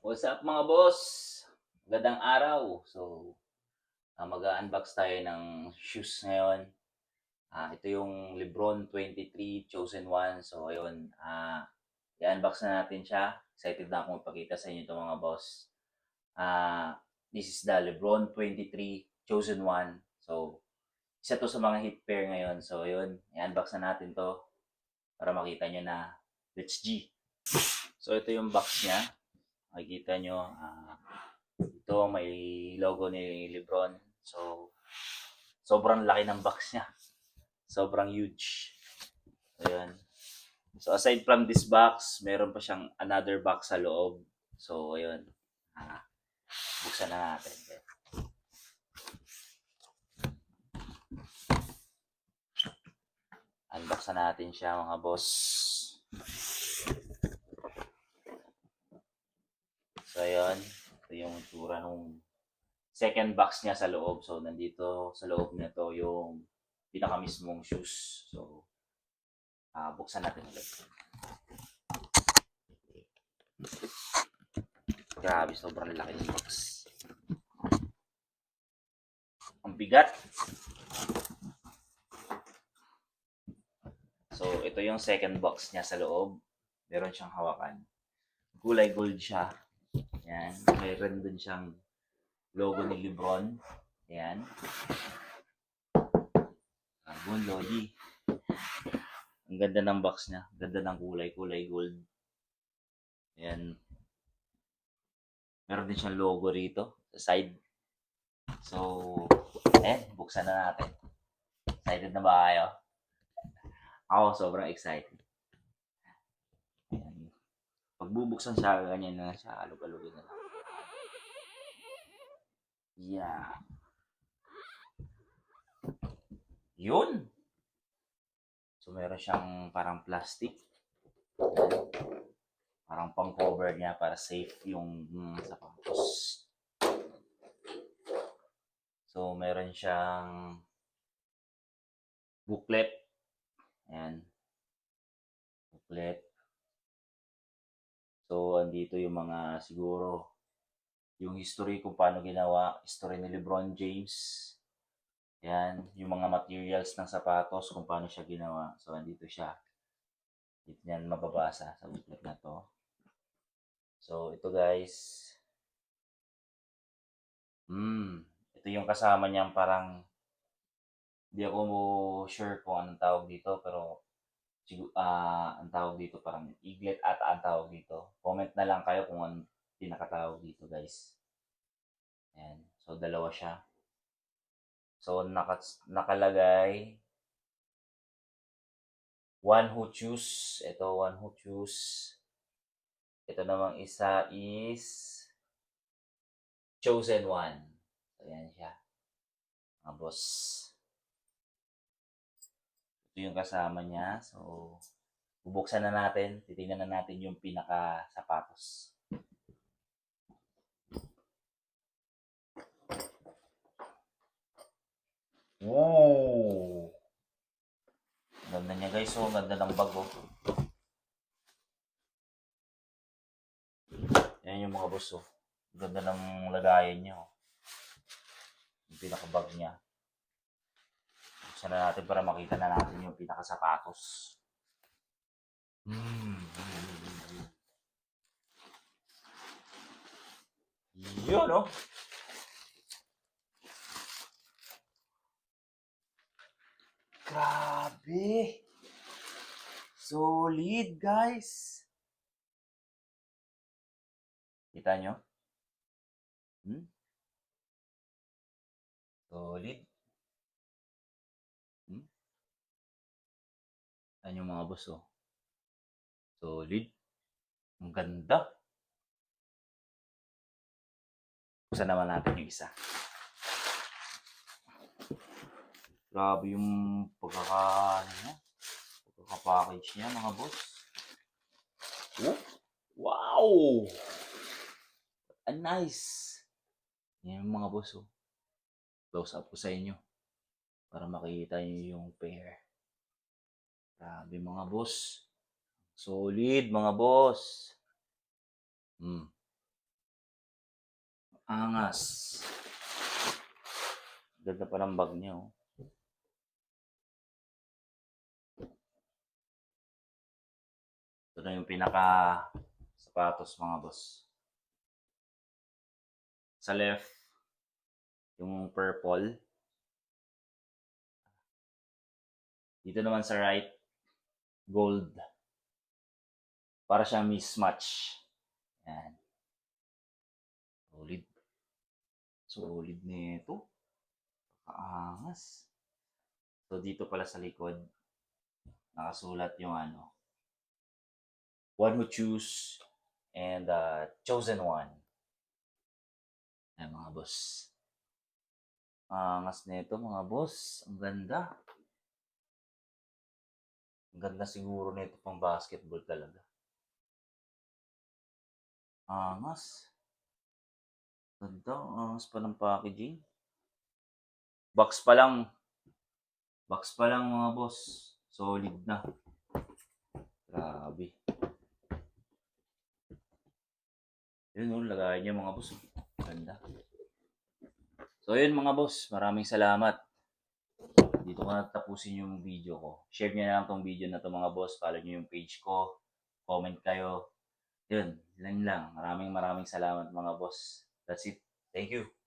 What's up mga boss? Magandang araw. So, mag-unbox tayo ng shoes ngayon. Ito yung Lebron 23 Chosen One. So, ayun. I-unbox na natin siya. Excited na akong ipakita sa inyo ito mga boss. This is the Lebron 23 Chosen One. So, isa to sa mga hit pair ngayon. So, ayun. I-unbox na natin to para makita nyo na let's G. So, ito yung box niya. Makikita nyo. Ito may logo ni Lebron. So, sobrang laki ng box niya. Sobrang huge. Ayan. So, aside from this box, meron pa siyang another box sa loob. So, ayun. Buksan na natin. Unbox na natin siya mga boss. So, ayun. Ito yung itsura nung second box niya sa loob. So, nandito sa loob nito yung pinakamismong shoes. So, buksan natin ulit. Grabe, sobrang laki ng box. Ang bigat. So, ito yung second box niya sa loob. Meron siyang hawakan. Kulay gold siya. Yan. Meron din siyang logo ni Lebron. Yan. Bon Lodi. Ang ganda ng box niya. Ang ganda ng kulay. Kulay gold. Yan. Meron din siyang logo rito sa side. So, ayan. Buksan na natin. Excited na ba kayo? Ako, sobrang excited. Ayan. Pagbubuksan siya, ganyan na siya. Alug-alugin na lang. Yeah. Yun! So, meron siyang parang plastic. Parang pang-cover niya para safe yung sapatos. So, meron siyang booklet. Ayan. Booklet. So, andito yung mga siguro yung history kung paano ginawa. History ni Lebron James. Ayan. Yung mga materials ng sapatos kung paano siya ginawa. So, andito siya. Dito niyan mababasa sa booklet na to. So, ito guys. Ito yung kasama niyang parang hindi ako sure kung anong tawag dito pero ang tawag dito parang eaglet at ang tawag dito. Comment na lang kayo kung anong pinakatawag dito guys. Ayan. So, dalawa siya. So, nakalagay one who choose. Ito, one who choose. Ito namang isa is chosen one. So, ayan siya. Mga boss. Ito yung kasama niya. So, bubuksan na natin. Titingnan na natin yung pinaka-sapatos. Wow! Ganda niya guys. Oh, ganda ng bag oh. Yan yung mga boss oh. Ganda ng lagayan niya oh. Yung pinaka-bag niya. Buksan na natin para makita na natin yung pinaka-sapatos. Yun oh. Grabe! Solid guys! Kita nyo? Solid. Yan yung mga boss oh. Solid. Ang ganda. Buksan naman natin yung isa. Grabe yung pagkaka-package niya mga boss. Oh, wow! Nice! Yan yung mga boss oh. Close up ko sa inyo para makita niyo yung pair. Grabe mga boss. Solid mga boss. Angas. Ganda pa ng bag niya, oh. Ito na yung pinaka sapatos, mga boss. Sa left, yung purple. Dito naman sa right, gold. Para siyang mismatch. Yan. Solid. Solid nito. Kaangas. So, dito pala sa likod, nakasulat yung ano, one who choose and chosen one. Ay, mga boss. Angas nito, mga boss. Ang ganda. Ang ganda siguro nito pang basketball talaga. Angas. Ganda. Angas pa ng packaging. Box pa lang. Box pa lang, mga boss. Solid na. Grabe. Yun, oh, lagayan niya, mga boss. Ganda. So, yun, mga boss. Maraming salamat. Dito ko na tapusin yung video ko. Share nyo na lang tong video na to, mga boss. Follow nyo yung page ko. Comment kayo. Yun lang lang. Maraming salamat, mga boss. That's it. Thank you.